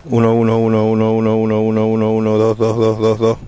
Uno, uno, uno, uno, uno, uno, uno, uno, uno, dos, dos, dos, dos, dos.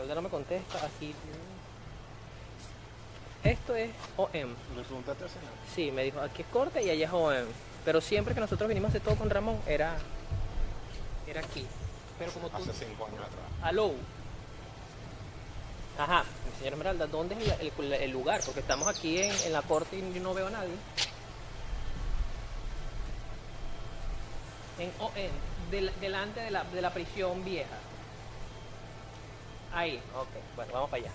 ahorita no me contesta. Aquí. Esto es OM. ¿Le preguntaste al señor? Sí, me dijo, aquí es corte y allá es OM. Pero siempre que nosotros vinimos a hacer todo con Ramón, era aquí. Pero como tú... Hace 5 años atrás. Aló. Ajá, señora Esmeralda, ¿dónde es el lugar? Porque estamos aquí en la corte y no veo a nadie. En OM, delante de la prisión vieja. Ahí, ok, bueno, vamos para allá.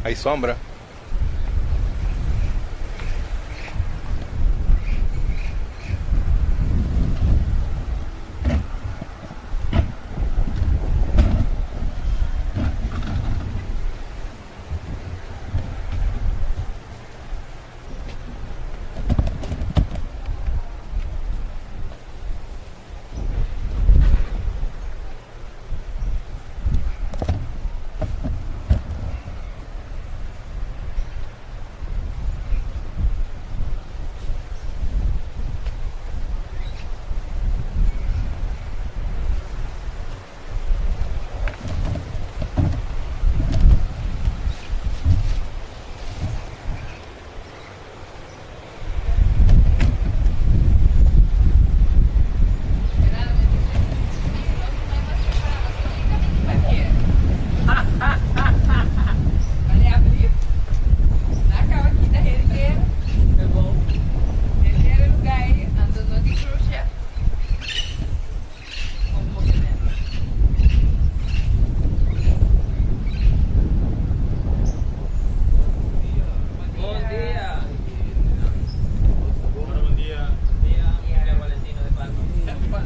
Hay sombra.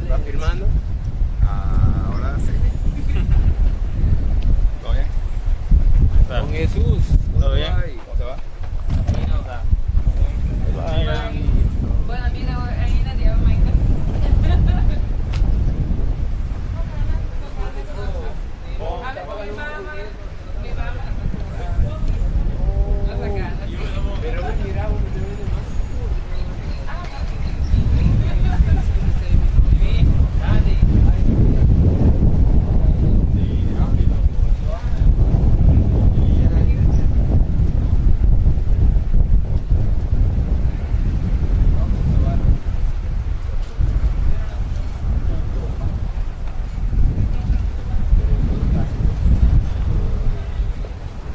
¿Estás filmando? Ahora sí. ¿Todo bien? Don Jesús. ¿Todo bien? ¿Cómo se va? Bueno, mira, ahí nadie va a Maika. Habla con mi mamá. Mi mamá. La sacana. Pero mira, uno te ve de más.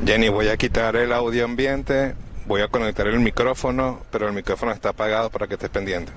Jenny, voy a quitar el audio ambiente, voy a conectar el micrófono, pero el micrófono está apagado para que estés pendiente.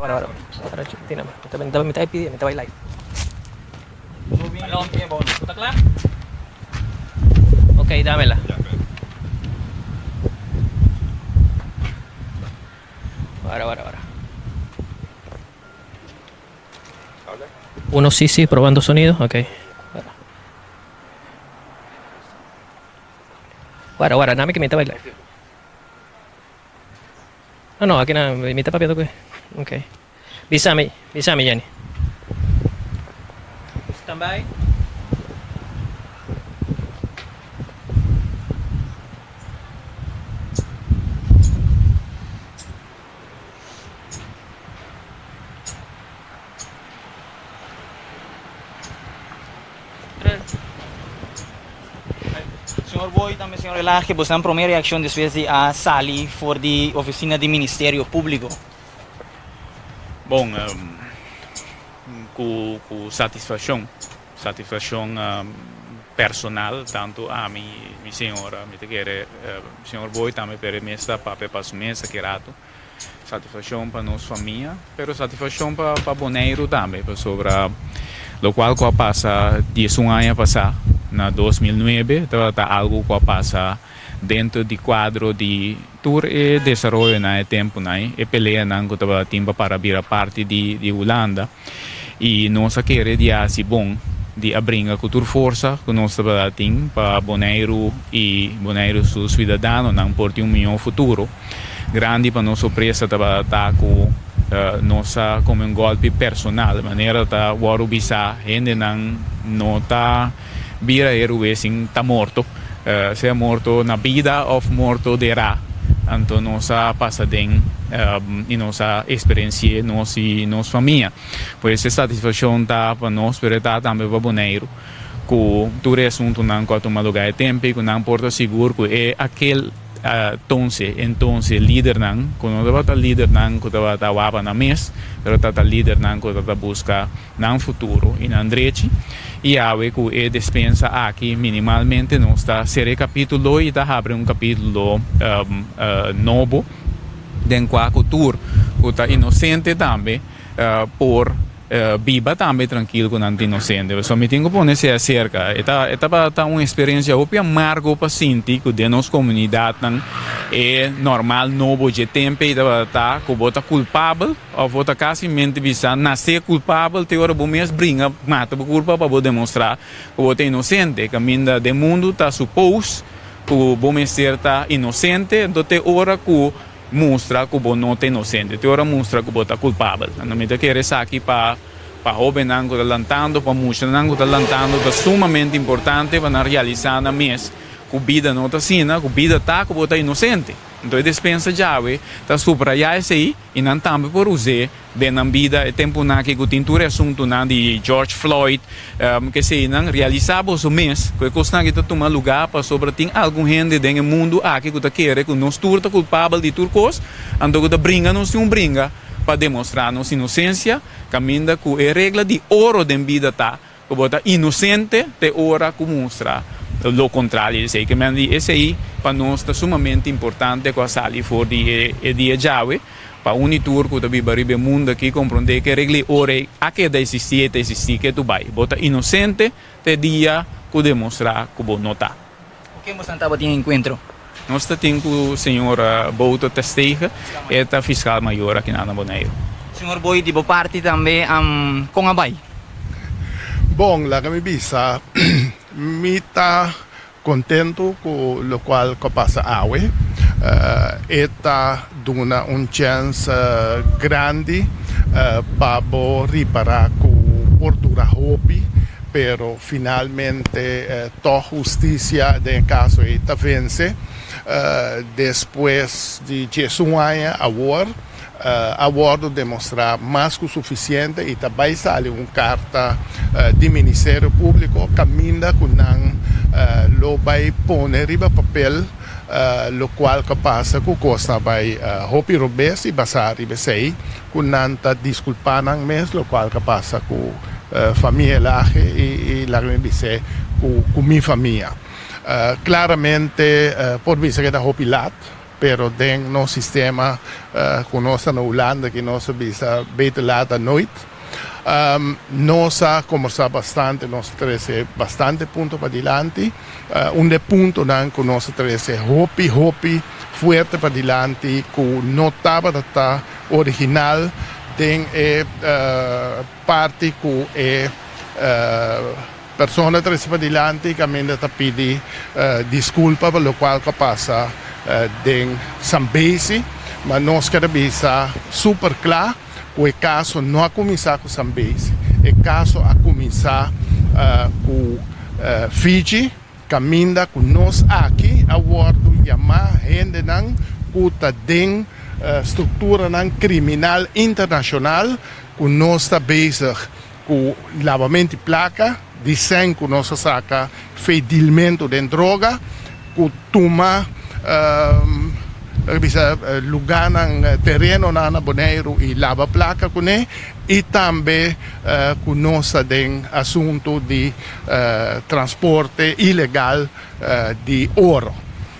Ahora. Tina, me está pidiendo, me está live. ¿Está claro? Ok, dámela. Ahora. Uno sí, probando sonido, ok. Ahora, dame que me está bailando. No, aquí nada, me está papiando que. Ok. Bisami, Jenny. Stand by. Senhor Boy, também senhor Elaje, você tem a primeira reação depois de sair for de oficina de Ministério Público? Bom, com satisfação personal, tanto a minha senhora, me quer, senhor Boy também para mim está para os meses que rato, satisfação para nossa família, mas satisfação para Bonaire também, sobre o qual passa 10 anos passar, na 2009, está algo que passa dentro do quadro de tour e desenvolvimento no tempo, e pelea que estava tempo para vir a parte de Holanda. E nós queremos assim bom de abrir a cultura força que nós estava tendo para Bonaire e Bonaire seus cidadãos não por ter melhor futuro. Grande para nossa empresa estava com nossa como golpe personal, de maneira que o Arubisa gente não está vira assim está morto, se é morto na vida ou morto de lá. Então nossa passadem e nossa experiência nossa família. Por essa satisfação tá para nós, para tá também para Bonaire. Que tudo é assunto não que toma lugar de tempo, que não porta seguro, que é aquele então líder não, quando eu estava líder não, que eu estava na mesa, eu estava líder não, que eu estava buscar no futuro e na direita. E a que é dispensa aqui minimalmente não está ser capítulo e está abrindo capítulo novo dentro da cultura que está inocente também por viva também tranquilo com a inocente. Só me tenho que pôr nesse acerca. Está uma experiência bem amarga para sentir que de nossa comunidade é normal novo de tempo e está que você culpável ou você quase visar nascer culpável te hora mesmo brinca mata por culpa para demonstrar que você é inocente. Caminho do mundo está suposto que você ser inocente, então te hora que mostra que você não é inocente, te hora mostra que você é culpável. Não me quero aqui para jovem que está lantando, para moça que está lantando, é sumamente importante para realizar na mesa que a vida não está assim, que a vida está que você é inocente. Então, a dispensa já está subrayar isso aí e não também por usar bem na vida, o tempo que o tintura assunto de George Floyd, que se não realizava o mês, que custa que está tomando lugar para sobre tem algum gente dentro do mundo aqui que está querendo que nós turta culpável de turcos, então que está brinca não se brinca para demonstrar nossa inocência, caminha com a regra de ouro da vida tá, que você inocente de hora que mostra o contrário, sei que esse aí para nós é sumamente importante com a sair fora de dia jave para unitur que também baribe mundo aqui compreender que regle ore aqui da existir que tu vai bota inocente de dia que demonstrar que você não está. O que você estava tendo encontro? Nós temos o senhor Bouto Testeiga e o fiscal maior aqui na Bonaire. Senhor Boy, de boa parte também com a Bay. Bom, lá que me bisa, me está contento com o qual que passa hoje. Está dando uma chance grande para reparar com Portugal Hopi, pero finalmente toda justiça no caso está vence. Depois de 10 anos, agora demonstrar mais que o suficiente e também sai uma carta do Ministério Público caminha com lo vai pôr em papel lo qual que passa que costa vai hopi robes e basar e sei com nanta desculpa nang mes lo qual que passa com família lá e lá me disse com minha família. Claramente, por vista que está hopi lat, pero den no sistema conosce na Holanda que nós bisa beter later nooit. Nós conversar bastante, nós trazer bastante ponto para diante. Ponto não que nós trazer hopi forte para diante, que não estava da original, tem parte que é persona trazer para diante, que ainda está pedir desculpa pelo qual que passa den Zambezi, mas nós queremos super claro. O caso não a começar com Zambezi, o caso a começar com Fiji, caminha com nós aqui, a bordo chamar gente não que tem estrutura não criminal internacional, que nós está bezig com lavamento de placa, desenho que nós saca fedilamento de droga, que toma lugar no terreno na Bonaire e lava placa com ele, e também conosco tem assunto de transporte ilegal de ouro.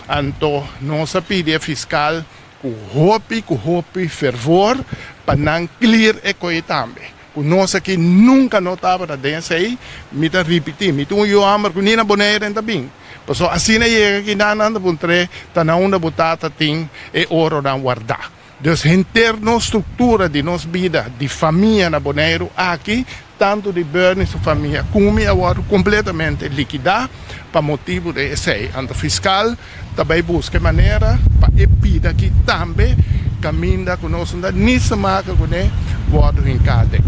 Então, nós pedimos fiscal com hopi fervor para não clear a coisa também. Nós aqui nunca notava dessa aí, me está repetindo, me estou eu amar com Nina Bonaire também. So, assim chega aqui na puntre, tá na onda botata tem e ouro na guardar. Dus interna estrutura de nossa vida, de família na Bonaire aqui, tanto de Bernie e sua família, como agora completamente liquidar para motivo de esse. Então, fiscal também busca maneira para evitar aqui também caminha conosco, nem se marca com ele, guarda em cada.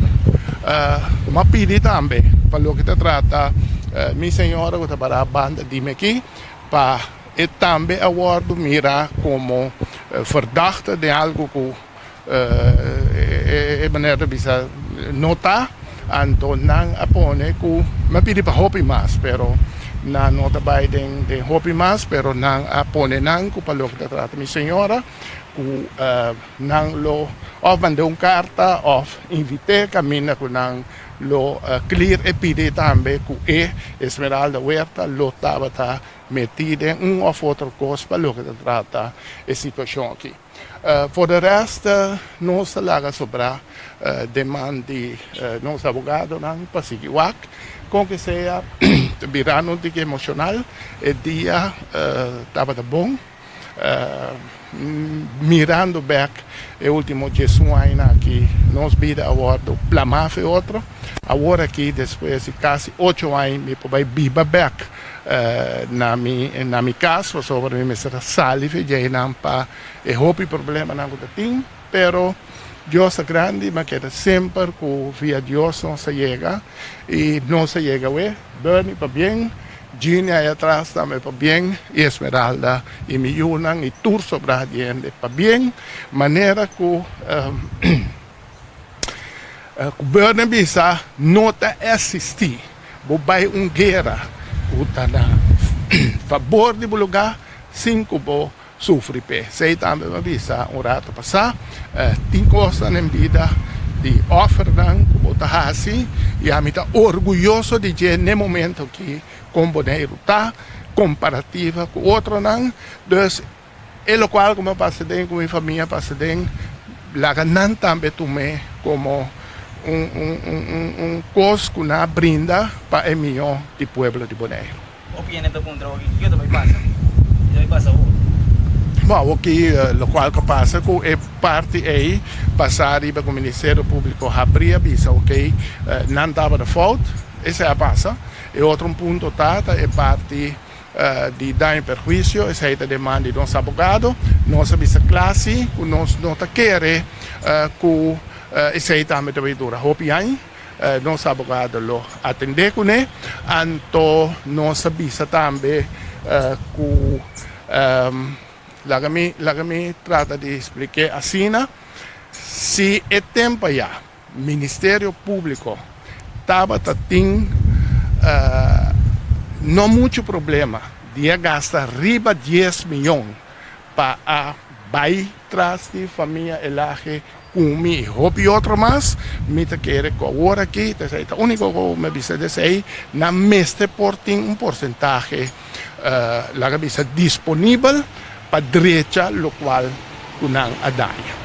Mas pedir também, para o que se trata, minha senhora, que está para a banda de aqui, para também agora mirar como verdachte de algo que é maneira de notar, então não apone que, mas pedir para hopi mais, pero na nota vai de hopi mais, pero não apone não que para o que se trata, minha senhora, que não lo of mandou carta of invite caminha que não lo clear e pedir também que Esmeralda Huerta lo estava metida em ou outra coisa para o que se trata a situação aqui. Por o resto, nós laga sobre demanda de nosso advogado para seguir com que seja virando um tique emocional, o dia estava bom. Mirando back o último 10 anos aqui, nós vida agora do Plamaf e outro, agora aqui depois de quase 8 anos me vai viva back na minha casa, sobre mim será salive, já não para e hope problema não tem, pero Deus é grande, mas que sempre que via Deus não se chega e não se chega Bernie para bem. Gina aí atrás também para bem, e Esmeralda e Miyunan e tudo sobre a gente para bem, maneira que o governo bisa não está assistir, vai guerra, que está na favor de lugar, 5 bo sofre pé, sei também bisa rato passar, tem coisas na vida de ofertam, como está assim, e a mim está orgulhoso de que no momento que com Bonaire está comparativa com outro não, dus é o qual como passa bem com minha família passa bem, lá não também tomei como coisa que não brinda para o melhor do povo de Bonaire. O que é nesse ponto aqui? O que também passa? O que passa hoje? Bom, aqui, o qual que passa com é parte aí, passar para o Ministério Público abrir a visa, ok? Não estava de falta, esse é a passa. E outro ponto é parte de dano e perjuízo, essa é a demanda de nosso advogado, nossa visa classe, que nós não queremos que essa é também a dura hopian, nosso advogado lo atender com ele, então nossa visa também que Lagami trata de explicar assim, se é tempo já, Ministério Público estava tendo não muito problema de gastar riba 10 milhões para vai trás de família elage comi e hobby outro mais, me te quer que agora aqui, o único que me disse desse aí, na mestre por tem porcentagem la visa disponível para direita, lo qual kunang adanya.